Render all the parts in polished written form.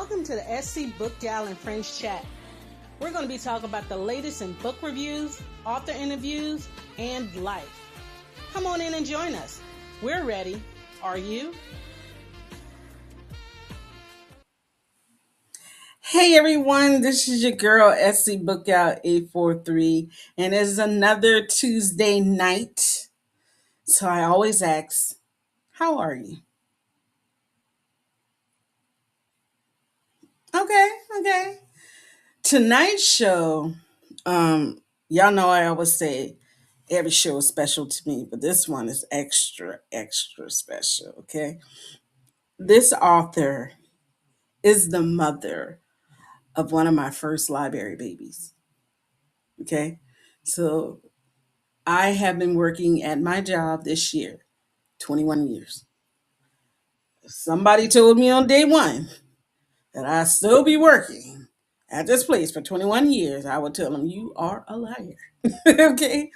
Welcome to the SC BookGal Friends chat. We're going to be talking about the latest in book reviews, author interviews, and life. Come on in and join us. We're ready. Are you? Hey everyone, this is your girl SC BookGal 843, and it's another Tuesday night. So I always ask, how are you? Okay. Tonight's show, y'all know I always say every show is special to me, but this one is extra special, okay? This author is the mother of one of my first library babies, okay? So I have been working at my job this year 21 years. Somebody told me on day one that I still be working at this place for 21 years. I would tell them, you are a liar. Okay.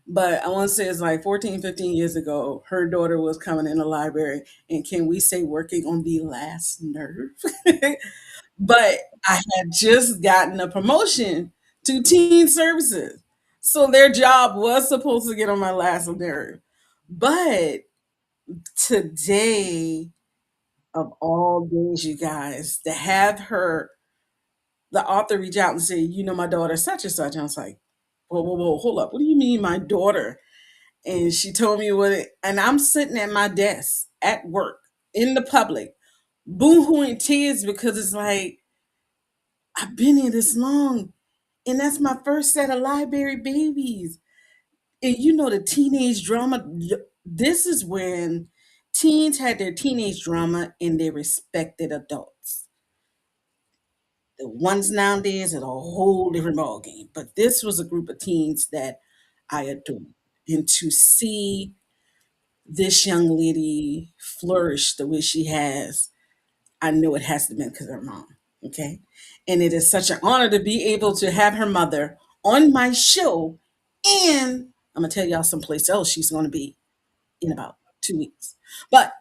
But I want to say it's like 14, 15 years ago, her daughter was coming in the library. And can we say working on the last nerve? But I had just gotten a promotion to teen services. So their job was supposed to get on my last nerve. But today, of all days, you guys, to have the author reach out and say, my daughter, such and such. And I was like, whoa, hold up. What do you mean, my daughter? And she told me and I'm sitting at my desk at work in the public, boo-hooing tears because it's like, I've been here this long. And that's my first set of library babies. And the teenage drama, this is when teens had their teenage drama and they respected adults. The ones nowadays are a whole different ballgame. But this was a group of teens that I adored. And to see this young lady flourish the way she has, I know it has to be because of her mom. Okay. And it is such an honor to be able to have her mother on my show. And I'm going to tell y'all someplace else she's going to be in about 2 weeks. But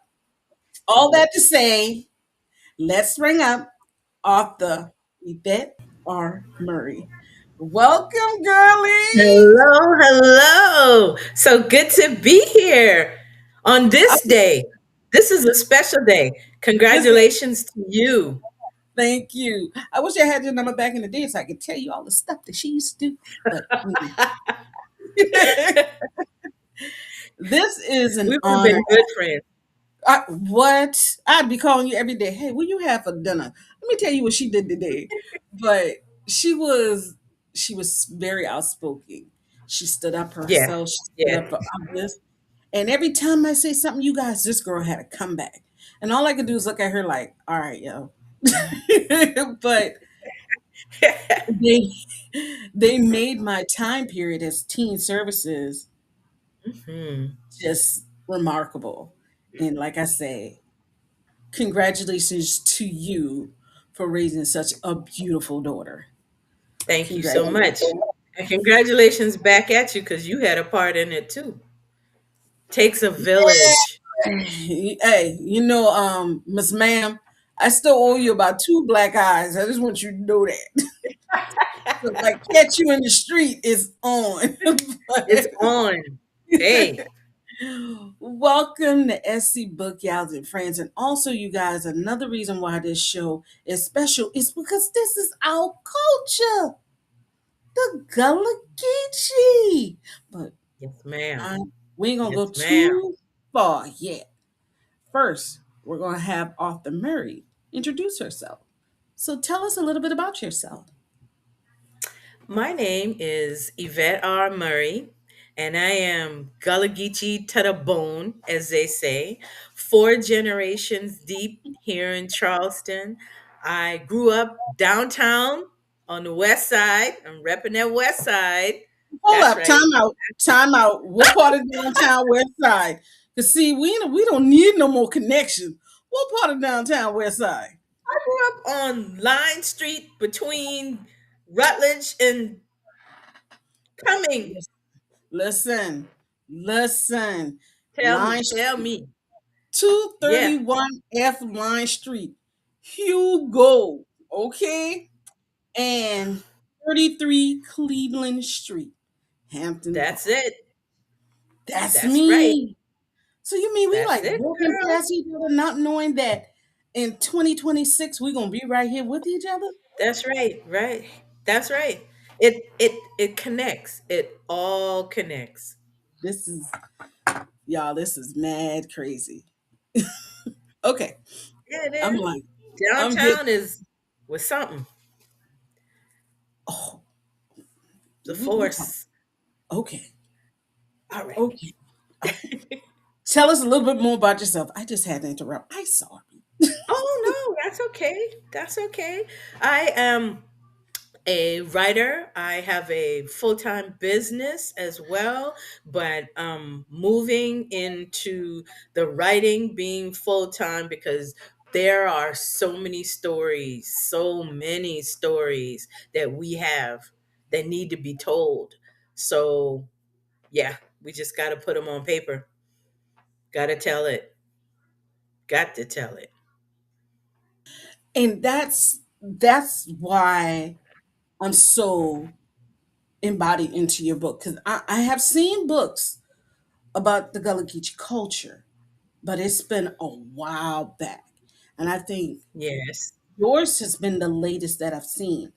all that to say, let's bring up author Yvette R. Murray. Welcome, girlie. Hello. So good to be here on I this was- day. This is a special day. This is, Congratulations to you. thank you. I wish I had your number back in the day so I could tell you all the stuff that she used to do. But this is We an would have honor. been good friends. What? I'd be calling you every day. Hey, what you have for dinner? Let me tell you what she did today. But she was very outspoken. She stood up for Yeah. herself. She stood Yeah. up for others. And every time I say something, you guys, this girl had a comeback. And all I could do is look at her like, all right, yo. But they they made my time period as teen services Mhm. just remarkable. And like I say, congratulations to you for raising such a beautiful daughter. Thank you so Congratulations. much. And congratulations back at you because you had a part in it too. Takes a village. Hey, Miss Ma'am, I still owe you about two black eyes. I just want you to know that. So if I catch you in the street, it's on. It's on. Hey, Welcome to SC Book Gals and Friends. And also, you guys, another reason why this show is special is because this is our culture, the Gullah Geechee. But yes, ma'am. I, we ain't gonna Yes, go ma'am. too far yet. First, we're gonna have Arthur Murray introduce herself. So tell us a little bit about yourself. My name is Yvette R. Murray, and I am Gullah Geechee to the bone, as they say, 4 generations deep here in Charleston. I grew up downtown on the west side. I'm repping that west side. Hold That's up, right. time out. What part of downtown West Side? Cause see, we don't need no more connections. What part of downtown West Side? I grew up on Line Street between Rutledge and Cumming. Listen, listen. Tell me, Line tell Street, me. Yeah. 231 F Line Street. Hugo, okay? And 33 Cleveland Street, Hampton Park. That's it. That's That's right. me. So you mean we That's like it, walking girl. past each other, not knowing that in 2026 we're gonna be right here with each other? That's right. Right. That's right. It connects. It all connects. This is y'all, this is mad crazy. Okay. Yeah, it I'm is. like, I'm getting Downtown is with something. oh, The we talk. force. Okay. All right. Okay. Okay. Tell us a little bit more about yourself. I just had to interrupt. I sorry. Oh no, that's okay. That's okay. I am a writer. I have a full-time business as well, but moving into the writing being full-time because there are so many stories that we have that need to be told. So, yeah, we just got to put them on paper. Got to tell it. Got to tell it. And that's why I'm so embodied into your book. Because I have seen books about the Gullah Geechee culture, but it's been a while back. And I think Yes. yours has been the latest that I've seen.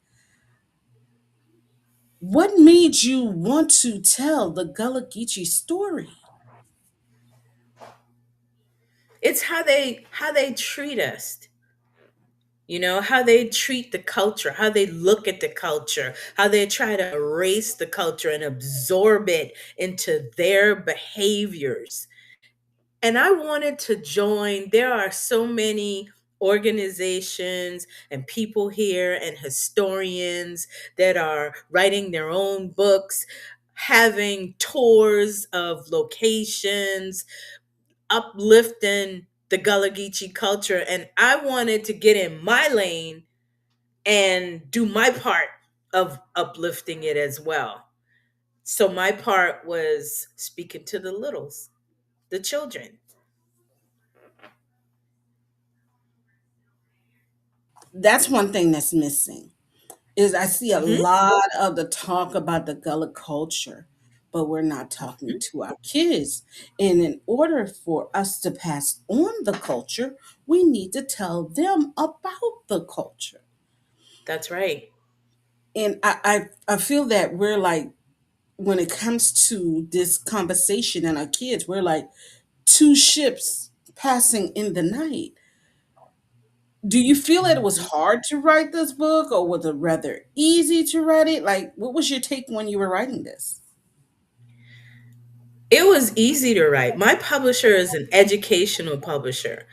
What made you want to tell the Gullah Geechee story? It's how they treat us. You know, how they treat the culture, how they look at the culture, how they try to erase the culture and absorb it into their behaviors. And I wanted to join. There are so many organizations and people here and historians that are writing their own books, having tours of locations, uplifting the Gullah Geechee culture. And I wanted to get in my lane and do my part of uplifting it as well. So my part was speaking to the littles, the children. That's one thing that's missing. Is I see a Hmm. lot of the talk about the Gullah culture, but we're not talking to our kids. And in order for us to pass on the culture, we need to tell them about the culture. That's right. And I feel that we're like, when it comes to this conversation and our kids, we're like two ships passing in the night. Do you feel that it was Mhm. hard to write this book, or was it rather easy to write it? Like, what was your take when you were writing this? It was easy to write. My publisher is an educational publisher.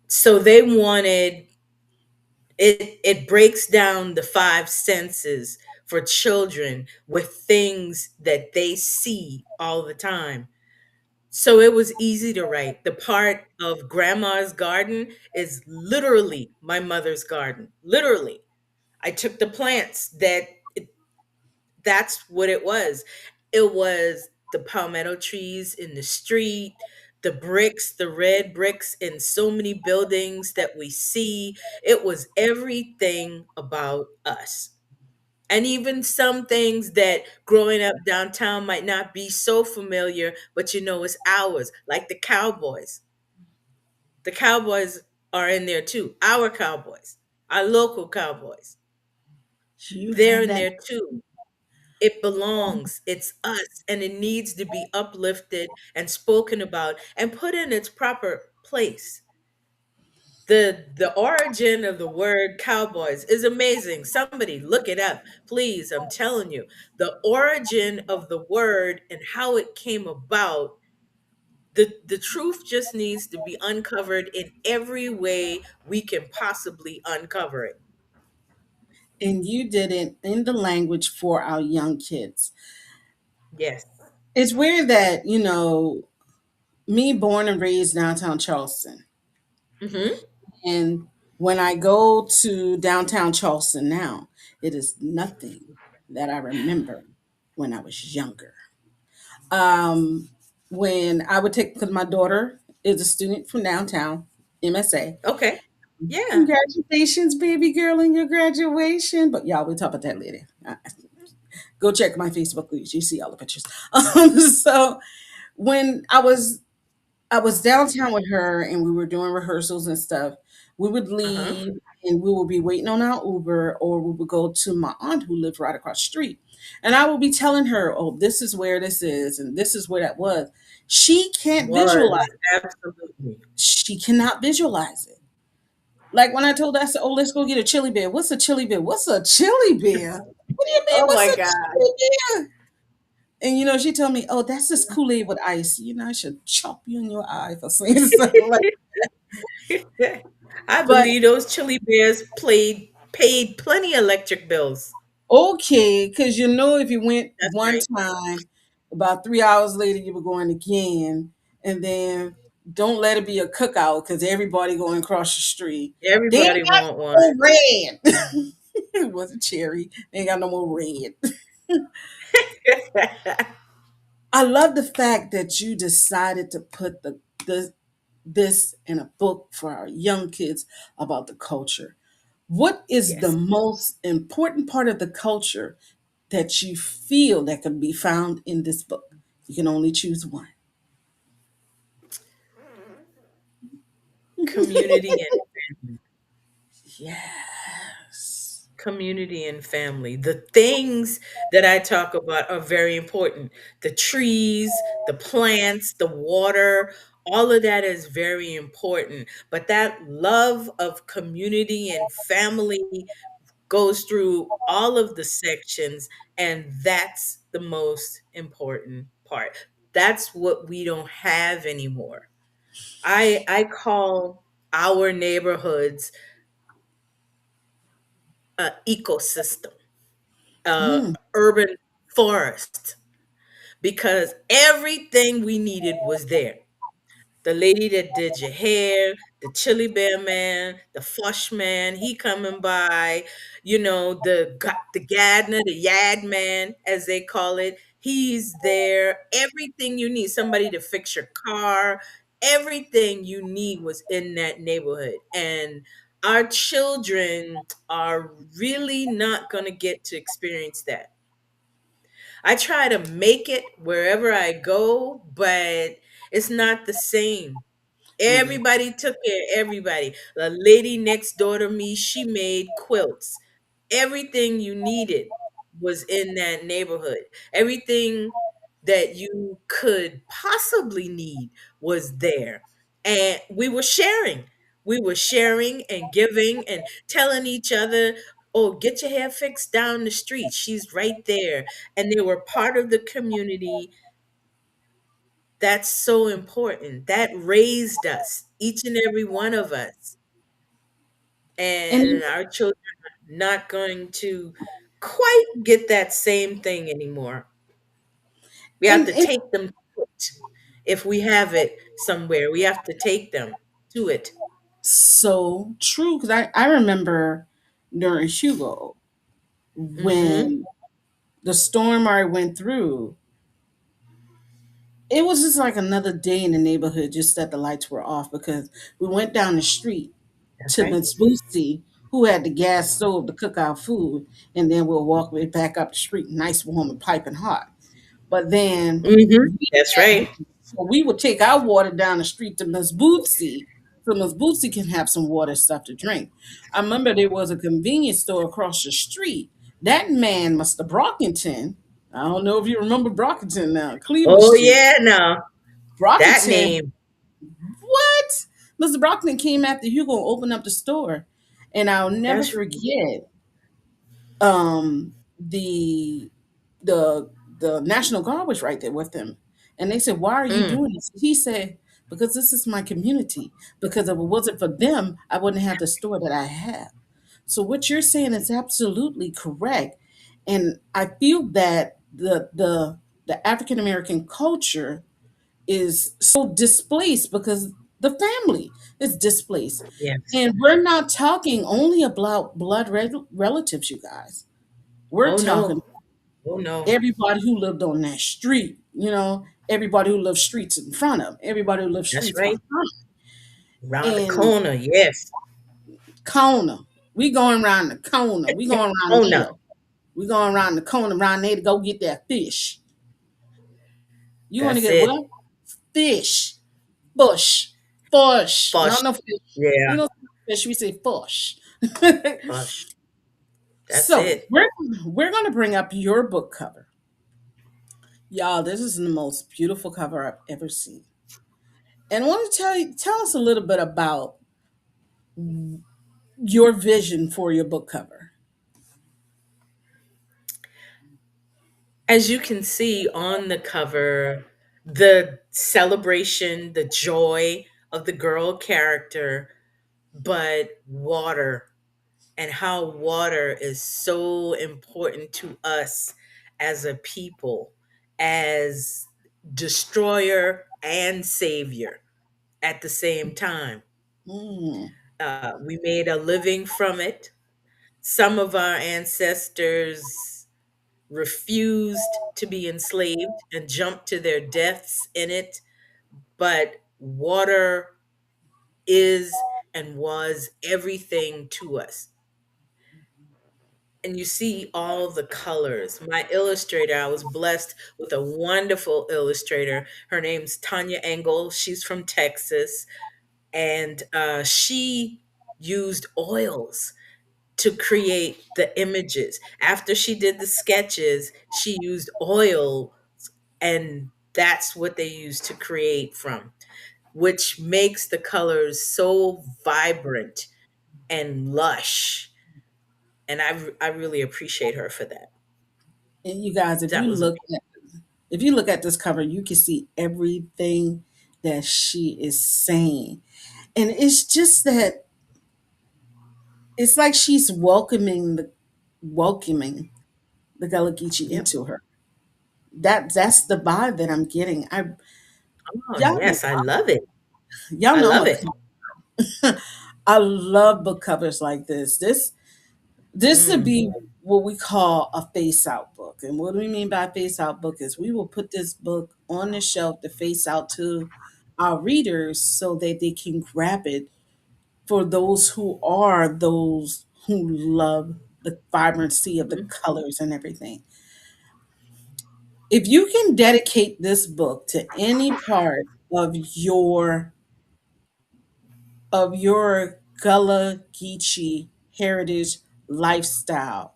So they wanted it breaks down the five senses for children with things that they see all the time. So it was easy to write. The part of grandma's garden is literally my mother's garden. Literally. I took the plants that's what it was. It was the palmetto trees in the street, the bricks, the red bricks in so many buildings that we see. It was everything about us. And even some things that growing up downtown might not be so familiar, but you know it's ours, like the cowboys. The cowboys are in there too. Our cowboys, our local cowboys. You They're have in that. there too. It belongs. It's us, and it needs to be uplifted and spoken about and put in its proper place. The origin of the word cowboys is amazing. Somebody look it up, please. I'm telling you, the origin of the word and how it came about. The truth just needs to be uncovered in every way we can possibly uncover it. And you did it in the language for our young kids. Yes. It's weird that, me born and raised downtown Charleston. Hmm. And when I go to downtown Charleston now, it is nothing that I remember when I was younger. Um, when I would take, because my daughter is a student from downtown, MSA, Okay. Yeah. Congratulations, baby girl, on your graduation. But y'all, we'll talk about that later. Go check my Facebook page. You see all the pictures. So when I was downtown with her and we were doing rehearsals and stuff, we would Uh-huh. leave and we would be waiting on our Uber, or we would go to my aunt who lived right across the street. And I would be telling her, oh, this is where this is and this is where that was. She can't visualize. Was absolutely. She cannot visualize it. Like when I told her, I said, oh, let's go get a chili bear. What's a chili bear? What's a chili bear? What do you mean? Oh What's my a God. chili bear? And she told me, "Oh, that's just Kool-Aid with ice." I should chop you in your eye for saying something like. I But believe those chili bears paid plenty electric bills. okay, because if you went That's one right. time, about 3 hours later you were going again, and then don't let it be a cookout because everybody going across the street. They ain't Everybody got want one. no more red. It wasn't cherry. They ain't got no more red. I love the fact that you decided to put the this in a book for our young kids about the culture. What is the Yes. most important part of the culture that you feel that can be found in this book? You can only choose one. Community and Yes. community and family. The things that I talk about are very important. The trees, the plants, the water, all of that is very important. But that love of community and family goes through all of the sections, and that's the most important part. That's what we don't have anymore. I call our neighborhoods a ecosystem, Mm, urban forest, because everything we needed was there. The lady that did your hair, the chili bear man, the flush man, he coming by, the gadner, the yad man, as they call it, he's there. Everything you need, somebody to fix your car, everything you need was in that neighborhood. And our children are really not going to get to experience that. I try to make it wherever I go, but it's not the same. me neither. Everybody took care of everybody. The lady next door to me, she made quilts. Everything you needed was in that neighborhood. Everything that you could possibly need was there. And we were sharing. We were sharing and giving and telling each other, oh, get your hair fixed down the street. She's right there. And they were part of the community. That's so important. That raised us, each and every one of us. And And our children are not going to quite get that same thing anymore. We have and to it's take them to it. If we have it somewhere, we have to take them to it. so true because I remember during Hugo Hmm. when the storm I went through, it was just like another day in the neighborhood, just that the lights were off because we went down the street That's to right. Miss Boosie, who had the gas stove to cook our food, and then we'll walk way back up the street, nice, warm, and piping hot. But then Hmm. we That's had, right. so we would take our water down the street to Miss Bootsy, so Miss Bootsy can have some water stuff to drink. I remember there was a convenience store across the street. That man, Mr. Brockington, I don't know if you remember Brockington now, Cleveland Oh Street. yeah, no. That Brockington, name. what? Mr. Brockington came after Hugo and opened up the store. And I'll never That's forget the the the National Guard was right there with him. And they said, "Why are you mm, doing this?" He said, "Because this is my community. Because if it wasn't for them, I wouldn't have the store that I have." So what you're saying is absolutely correct. And I feel that the African American culture is so displaced because the family is displaced. yes. And we're not talking only about relatives, you guys. We're Oh talking no. Oh no. everybody who lived on that street, everybody who lived streets in front of, everybody who lived That's streets right. behind. Round the And corner. Yes. Corner. We going around the corner. We going around Oh the no, hill. We going around the corner around there to go get that fish. You want to that's get it. what? Fish. Bush. Fish. Fush. Not no fish. Yeah, We don't say fish. We say fish. fush. That's So it. we're gonna bring up your book cover, y'all. This is the most beautiful cover I've ever seen, and I want to tell us a little bit about your vision for your book cover. As you can see on the cover, the celebration, the joy of the girl character, but water, and how water is so important to us as a people, as destroyer and savior at the same time. Mm, We made a living from it. Some of our ancestors refused to be enslaved and jumped to their deaths in it, but water is and was everything to us. And you see all the colors. My illustrator, I was blessed with a wonderful illustrator. Her name's Tanya Engel. She's from Texas, and she used oils to create the images. After she did the sketches, she used oil, and that's what they used to create from, which makes the colors so vibrant and lush. And I really appreciate her for that. and you guys, That was amazing. if you look at this cover, you can see everything that she is saying, and it's just that it's like she's welcoming the Gullah Geechee Yep. into her. That's the vibe that I'm getting. Oh, Y'all know yes, I love it. y'all I know I'm love a it. I love book covers like this. This would Mm, be what we call a face out book. And what do we mean by face out book is we will put this book on the shelf to face out to our readers so that they can grab it for those who love the vibrancy of the mhm. colors and everything. If you can dedicate this book to any part of your Gullah Geechee heritage lifestyle,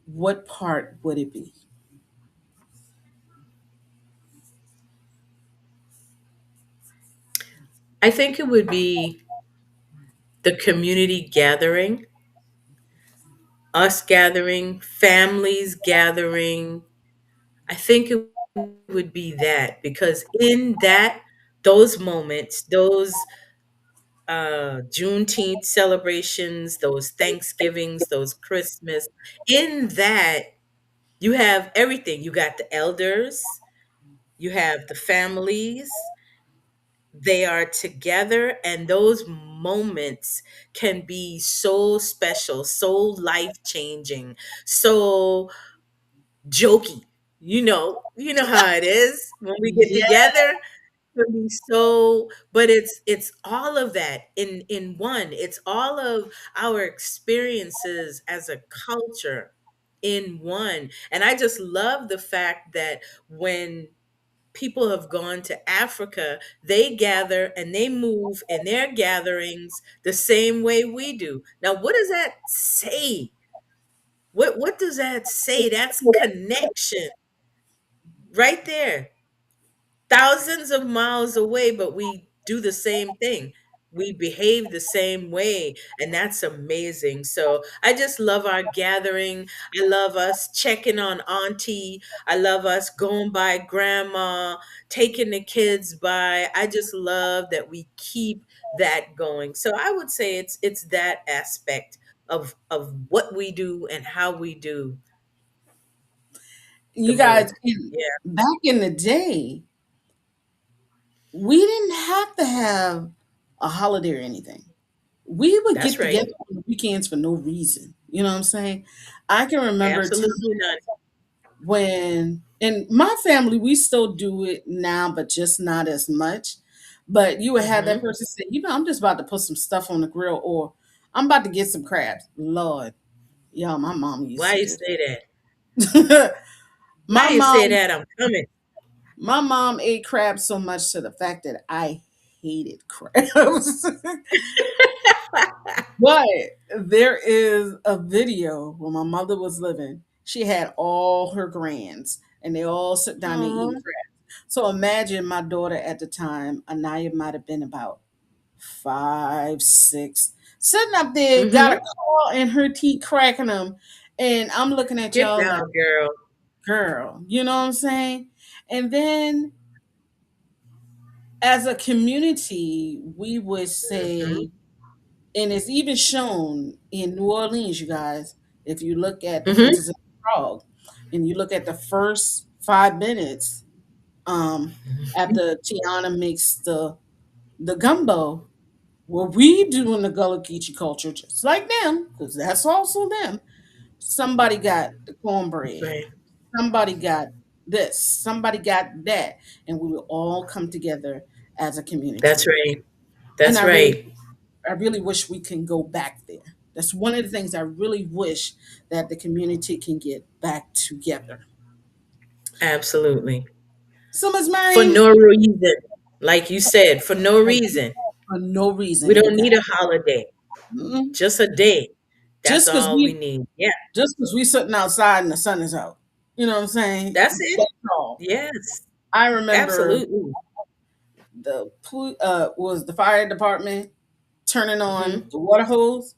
what part would it be? I think it would be the community gathering, us gathering, families gathering. I think it would be that, because in that, those moments, those Juneteenth celebrations, those Thanksgivings, those Christmas, in that you have everything. You got the elders, you have the families, they are together, and those moments can be so special, so life changing, so jokey. You know how it is when we get Yeah. together. It can be so, but it's all of that in one. It's all of our experiences as a culture in one. And I just love the fact that when people have gone to Africa, they gather and they move in their gatherings the same way we do. Now, what does that say? What does that say? That's connection right there. Thousands of miles away, but we do the same thing. We behave the same way, and that's amazing. So I just love our gathering. I love us checking on auntie. I love us going by grandma, taking the kids by. I just love that we keep that going. So I would say it's that aspect of what we do and how we do the You guys, most. Yeah, back in the day, we didn't have to have a holiday or anything. We would that's get right. together on the weekends for no reason. You know what I'm saying? I can remember a time Absolutely not. when, in my family, we still do it now, but just not as much. But you would have that Hmm. person say, I'm just about to put some stuff on the grill, or I'm about to get some crabs. Lord, y'all, my mom used Why to you do say that? that. Why my you say mom, that? I'm coming. my mom ate crabs so much to the fact that I hated crabs. But there is a video when my mother was living. She had all her grands, and they all sit down and eat Oh. crabs. So imagine my daughter at the time, Anaya might have been about 5, 6, sitting up there, got a Mm-hmm. claw in her teeth, cracking them, and I'm looking at Get y'all like, down, girl. girl, you know what I'm saying? And then as a community, we would Mm-hmm. say, and it's even shown in New Orleans, you guys, if you look at the Mm-hmm. Princess and the Frog, and you look at the first 5 minutes, um, after Tiana makes the gumbo, well, we doing the Gullah Geechee culture just like them, because that's also them. Somebody got the That's cornbread, right. somebody got this, somebody got that, and we will all come together as a That's community. right. And That's right. I really wish we can go back there. That's one of the things I really wish that the community can get back together. Absolutely. So, Ms. For Murray, no reason. Like you said, for no for reason. no We reason, you don't guys. need a holiday. Mm-mm. Just a day. That's Just because all we we need. Yeah. sitting outside and the sun is out. You know what I'm saying? That's it. That's all. Yes. I remember Absolutely. was the fire department turning on Hmm. the water hose.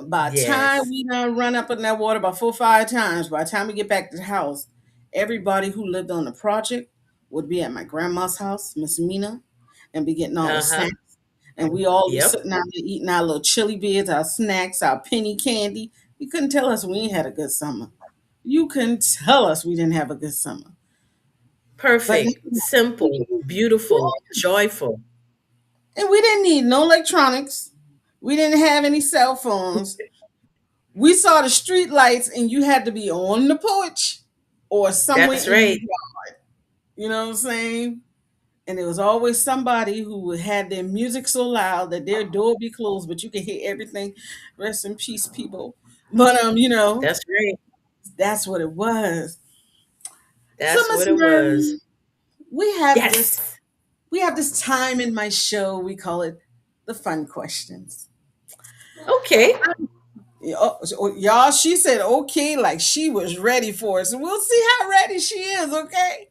By the time Yes. we done run up in that water about 4, 5 times, by the time we get back to the house, everybody who lived on the project would be at my grandma's house, Miss Mina, and be getting all the Uh-huh. snacks. And we all be Yep. sitting out there eating our little chili beers, our snacks, our penny candy. You couldn't tell us we ain't had a good summer. You couldn't tell us we didn't have a good summer. But Perfect. Simple. Beautiful. Joyful. and we didn't need no electronics. We didn't have any cell phones. We saw the street lights, and you had to be on the porch or somewhere That's in your right. yard. You know what I'm saying? And there was always somebody who would have their music so loud that their door would be closed, but you could hear everything. Rest in peace, people. But That's right. that's what it was. So, That's Miss what it was. Murray, we have this Yes. we have this time in my show. We call it the fun questions. Okay. Y'all, she said okay, like she was ready for it. So we'll see how ready she is, okay?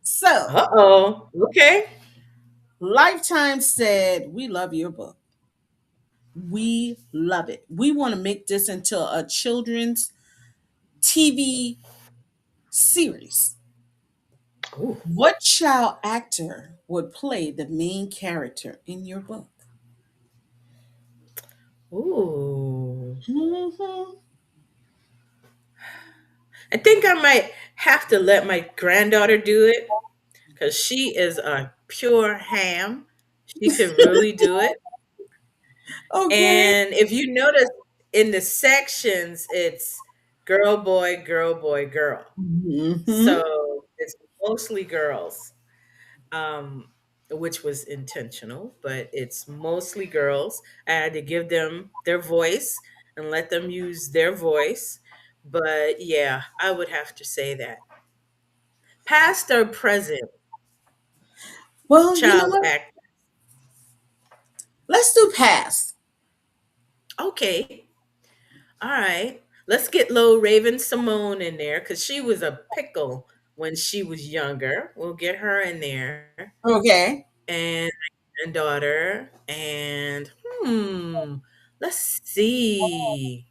So, Uh-oh. Okay. Lifetime said, we love your book. We love it. We want to make this into a children's TV series. Ooh. What child actor would play the main character in your book? Ooh. Mhm. I think I might have to let my granddaughter do it because she is a pure ham. She can really do it. Okay. And if you notice in the sections, it's girl, boy, girl. Mhm. So it's mostly girls, um, which was intentional, but it's mostly girls. I had to give them their voice and let them use their voice. But yeah, I would have to say that. Past or present Well, you know child what? actor. Let's do past. Okay. All right. Let's get little Raven Simone in there because she was a pickle when she was younger. We'll get her in there. Okay. And my granddaughter. And let's see.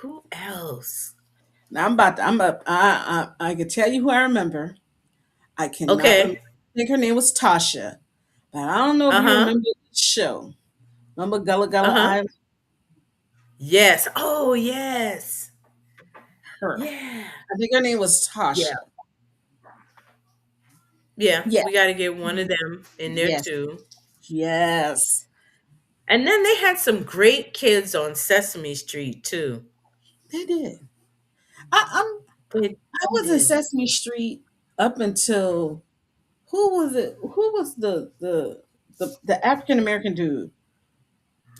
Who else? Now I can tell you who I remember. I cannot remember. Okay. I think her name was Tasha. But I don't know if you Uh-huh. remember the show. Remember Gullah Gullah Uh-huh. Island? Yes. Oh, yes. Her. Yeah. I think her name was Yeah. Tasha. Yeah. Yeah. We got to get one of them in there Yes. too. Yes. And then they had some great kids on Sesame Street too. They did. I They I really was in did. Sesame Street up until who was it? Who was the African American dude?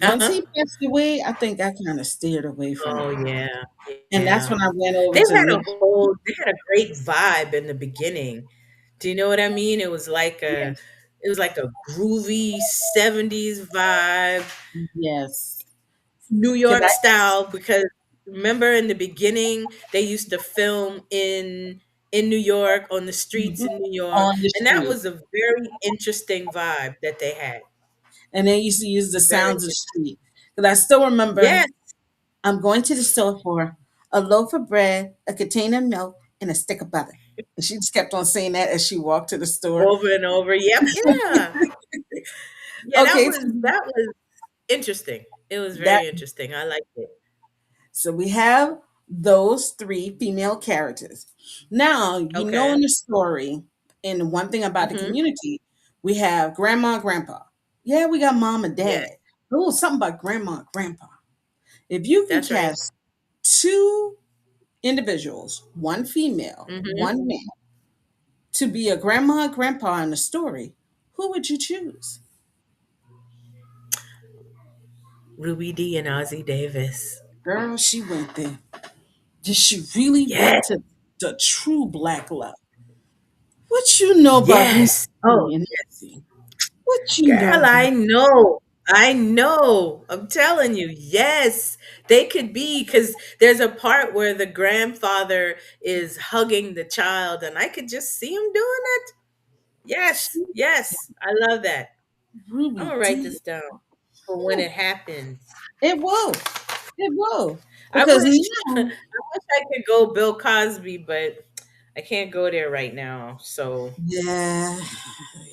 Once Uh-huh. he passed away, I think I kind of steered away from Oh it. yeah, And that's yeah. when I went over They've to had a Nick. whole they had a great vibe in the beginning. Do you know what I mean? Yes. It was like a groovy 70s vibe, Yes. New Cause York I, style, because remember in the beginning they used to film in New York, on the streets mhm, in New York, on the and that street. was a very interesting vibe that they had. And they used to use the Very sounds of the street. Because I still remember Yes, I'm going to the store for a loaf of bread, a container of milk, and a stick of butter. And she just kept on saying that as she walked to the store. over and over. Yep, yeah. Yeah, Okay, that was interesting. It was that very interesting. I liked it. so we have those three female characters. Now, Okay. in the story, and one thing about the Mhm. community, we have grandma and grandpa. Yeah, we got mom and Yeah, dad. Oh, something about grandma and grandpa. If you can that's right. cast two individuals, one female, Mhm. one man, to be a grandma and grandpa in the story, who would you choose? Ruby D and Ozzie Davis. Girl, she went there. Did she really Yes. went to the true black love? What you know about Ruby Yes. Oh, and yes. Ozzy? What you know Girl, about? I know. I know. I'm telling you. Yes. They could be, cuz there's a part where the grandfather is hugging the child and I could just see him doing it. Yes. See, Yes. I love that. I'm Ruby going to write D. this down for when Whew, it happens. it will. It will. I Because wish I now, wish I could go Bill Cosby, but I can't go there right now. So, yeah,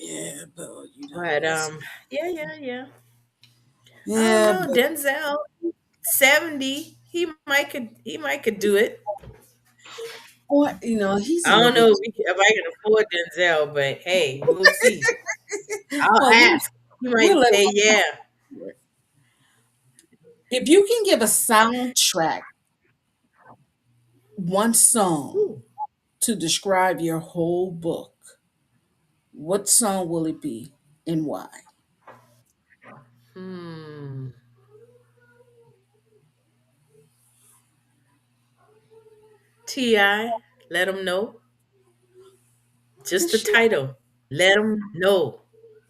yeah, but but it's yeah, yeah, yeah. I don't yeah, know. but Denzel, 70, he might could do it. or he's a I little don't bit. know if I can afford Denzel, but hey, we'll see. I'll Well, ask. He might we'll let say yeah. him. If you can give a soundtrack, one song Ooh. to describe your whole book, what song will it be and why? Hmm. Ti, let him know. Just Did the she? title. Let him know.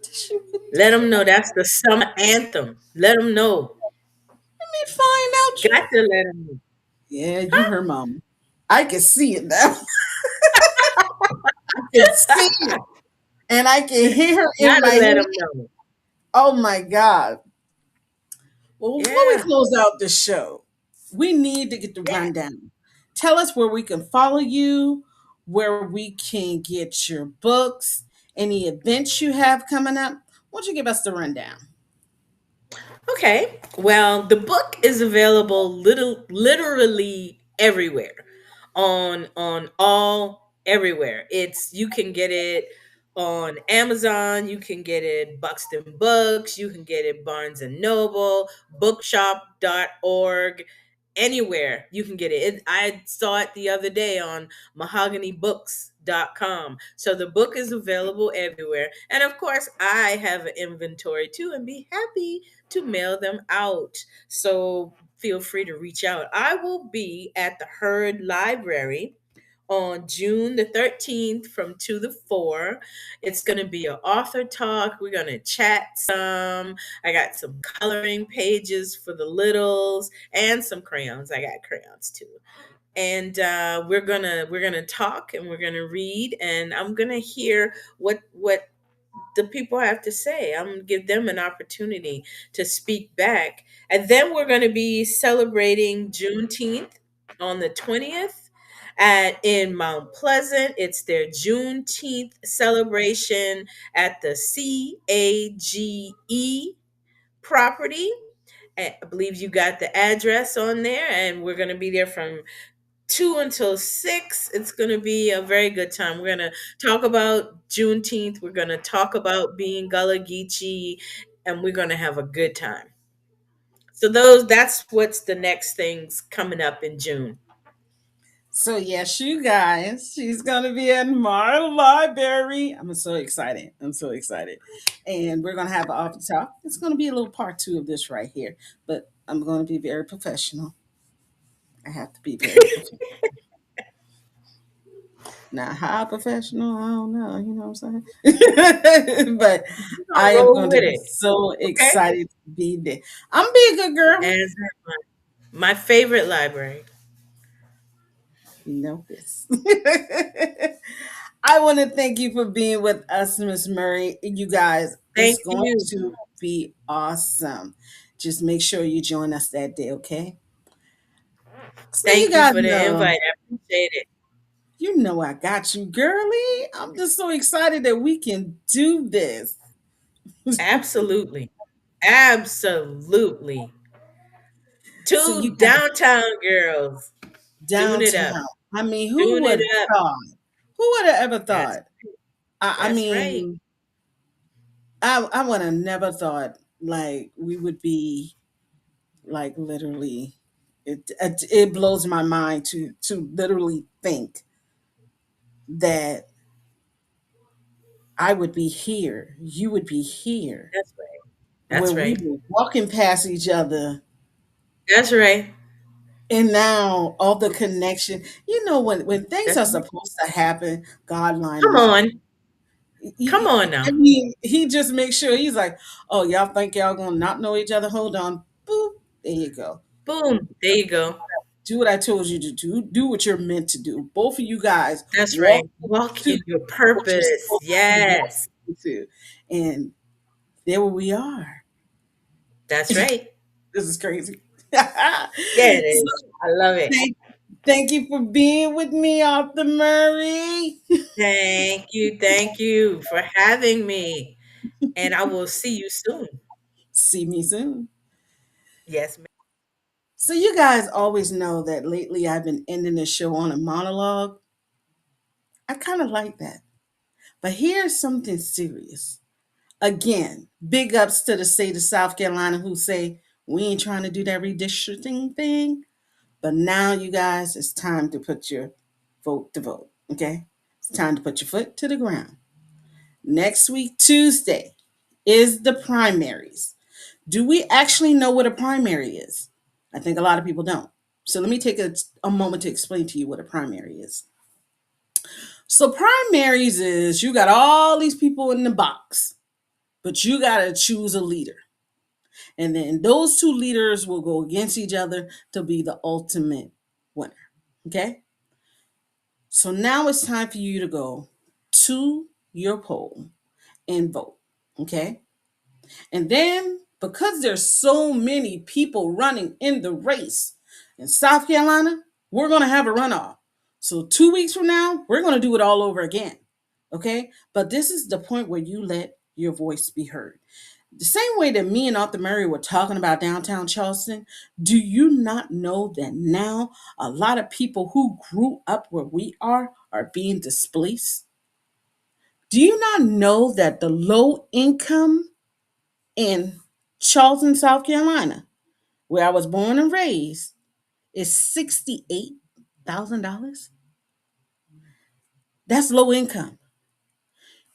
Did she? Let them know that's the summer anthem. Let them know. Let me find out. Got to let them know. Yeah, you heard mama. I can see it now. I can see it, and I can hear her in my Gotta let head. them know. Oh my god! Well, before we Yeah. close out the show, we need to get the Yeah. rundown. Tell us where we can follow you, where we can get your books, any events you have coming up. Why don't you give us the rundown? Okay. Well, the book is available literally everywhere. On all everywhere. It's You can get it on Amazon, you can get it Buxton Books, you can get it Barnes and Noble, bookshop.org, anywhere you can get it. I saw it the other day on mahoganybooks.com. So the book is available everywhere. And of course, I have an inventory too and be happy to mail them out. So feel free to reach out. I will be at the Herd Library on June the 13th from 2 to 4. It's going to be an author talk. We're going to chat some. I got some coloring pages for the littles and some crayons. I got crayons too. And we're gonna talk and we're gonna read and I'm gonna hear what the people have to say. I'm going to give them an opportunity to speak back. And then we're going to be celebrating Juneteenth on the 20th in Mount Pleasant. It's their Juneteenth celebration at the CAGE property. I believe you got the address on there, and we're going to be there from 2 until 6. It's going to be a very good time. We're going to talk about Juneteenth. We're going to talk about being Gullah Geechee, and we're going to have a good time. So that's what's the next things coming up in June. So yes, you guys, she's gonna be in my library. I'm so excited. I'm so excited. And we're gonna have an office talk. It's gonna be a little part two of this right here. But I'm gonna be very professional. I have to be very professional. Not high professional, I don't know, you know what I'm saying? But We're I gonna am roll going to with be it. so Okay. excited to be there. I'm being a good girl. As my favorite library. You know this. I want to thank you for being with us, Miss Murray. You guys, it's Thank going you. to be awesome. Just make sure you join us that day, okay? So you Thank you guys for the know, invite. I appreciate it. I got you, girly. I'm just so excited that we can do this. Absolutely. Absolutely. So you Two downtown girls doing it up. downtown. I mean, who Doing it would have up. thought? Who would have ever That's thought? I that's right. mean, I would have never thought like we would be like literally. It blows my mind to literally think that I would be here, you would be here, That's right. where That's we right. were walking past each other, That's right. and now all the connection. You know, when things That's are right. supposed to happen, God line Come them up. on. Come on I now. mean, he just makes sure he's like, oh, y'all think y'all gonna not know each other? Hold on, boop, there you go. Boom. There you go. Do what I told you to do. Do what you're meant to do. Both of you guys That's right. walk Walk to in your what you're purpose. supposed to be Yes. walking to, and there we are. That's right. This is crazy. Yeah, it So is. I love it. thank you for being with me, Arthur Murray. Thank you for having me. And I will see you soon. See me soon. Yes, ma'am. So you guys always know that lately I've been ending the show on a monologue. I kind of like that. But here's something serious. Again, big ups to the state of South Carolina who say we ain't trying to do that redistricting thing. But now, you guys, it's time to put your vote to vote. Okay? It's time to put your foot to the ground. Next week, Tuesday, is the primaries. Do we actually know what a primary is? I think a lot of people don't. So let me take a moment to explain to you what a primary is. So primaries is you got all these people in the box, but you got to choose a leader. And then those two leaders will go against each other to be the ultimate winner. Okay? So now it's time for you to go to your poll and vote. Okay? And then because there's so many people running in the race in South Carolina, we're going to have a runoff. So 2 weeks from now, we're going to do it all over again. Okay? But this is the point where you let your voice be heard. The same way that me and Arthur Murray were talking about downtown Charleston, do you not know that now a lot of people who grew up where we are being displaced? Do you not know that the low income in Charleston, South Carolina, where I was born and raised, is $68,000? That's low income.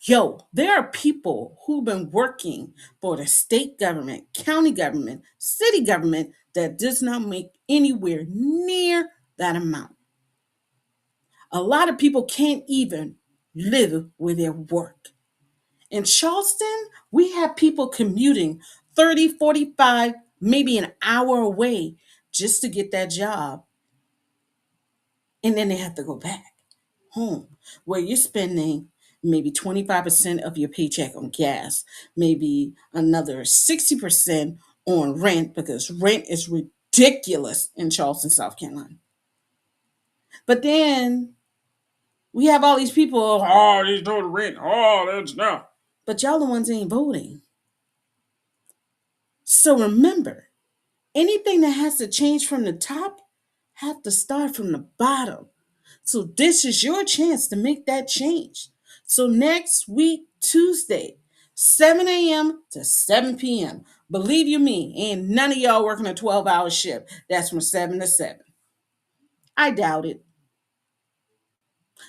Yo, there are people who've been working for the state government, county government, city government that does not make anywhere near that amount. A lot of people can't even live where they work. In Charleston, we have people commuting 30, 45, maybe an hour away just to get that job. And then they have to go back home where you're spending maybe 25% of your paycheck on gas, maybe another 60% on rent because rent is ridiculous in Charleston, South Carolina. But then we have all these people, oh, there's no rent, oh, that's not. But y'all the ones ain't voting. So remember, anything that has to change from the top have to start from the bottom. So this is your chance to make that change. So next week, Tuesday, 7 a.m. to 7 p.m. Believe you me, ain't none of y'all working a 12-hour shift. That's from 7 to 7. I doubt it.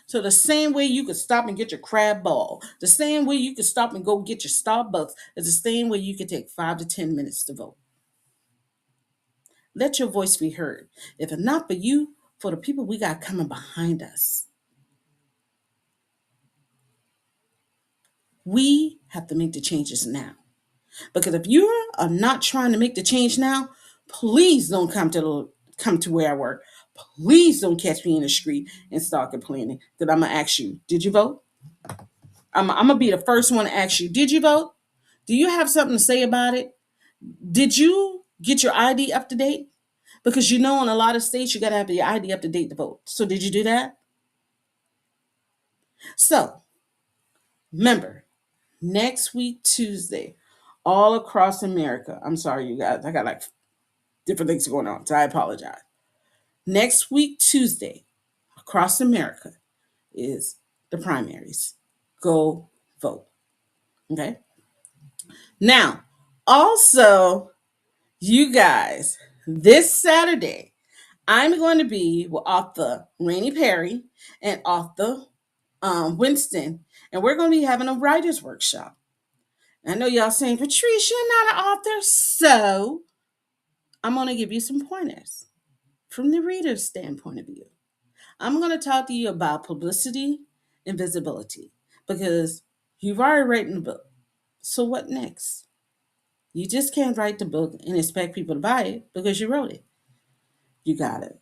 So the same way you could stop and get your crab ball, the same way you could stop and go get your Starbucks, is the same way you could take 5 to 10 minutes to vote. Let your voice be heard. If it's not for you, for the people we got coming behind us. We have to make the changes now. Because if you are not trying to make the change now, please don't come to where I work. Please don't catch me in the street and start complaining. That I'm gonna ask you, did you vote? I'm gonna be the first one to ask you, did you vote? Do you have something to say about it? Did you get your ID up to date? Because in a lot of states you gotta have your ID up to date to vote. So did you do that? So remember, next week Tuesday, all across America. I'm sorry, you guys. I got like different things going on, so I apologize. Next week Tuesday, across America, is the primaries. Go vote. Okay. Now, also, you guys, this Saturday, I'm going to be with author Rainey Perry and author Winston, and we're going to be having a writer's workshop. I know y'all saying, Patrice, you're not an author, so I'm going to give you some pointers from the reader's standpoint of view. I'm going to talk to you about publicity and visibility because you've already written the book. So what next? You just can't write the book and expect people to buy it because you wrote it. You got it.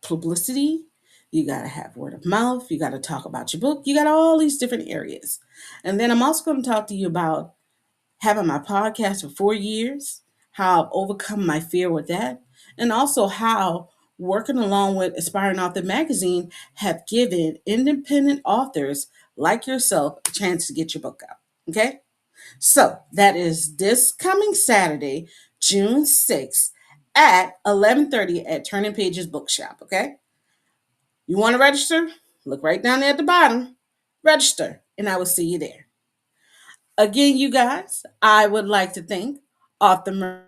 Publicity, you got to have word of mouth, you got to talk about your book, you got all these different areas. And then I'm also going to talk to you about having my podcast for 4 years, how I've overcome my fear with that, and also how working along with Aspiring Author Magazine have given independent authors like yourself a chance to get your book out. Okay? So that is this coming Saturday, June 6th at 11:30 at Turning Pages Bookshop. Okay? You want to register? Look right down there at the bottom. Register, and I will see you there. Again, you guys, I would like to thank author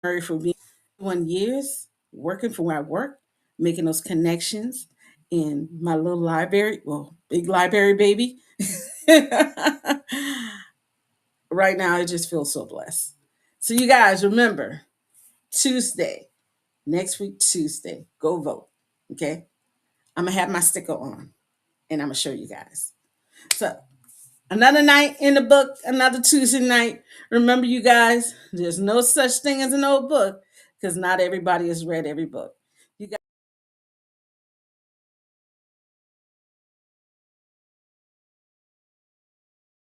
Murray for being 1 years working for where I work, making those connections in my little library, well, big library baby. Right now, I just feel so blessed. So, you guys, remember Tuesday, next week, Tuesday, go vote. Okay? I'm going to have my sticker on and I'm going to show you guys. So, another night in the book, another Tuesday night. Remember, you guys, there's no such thing as an old book because not everybody has read every book. You guys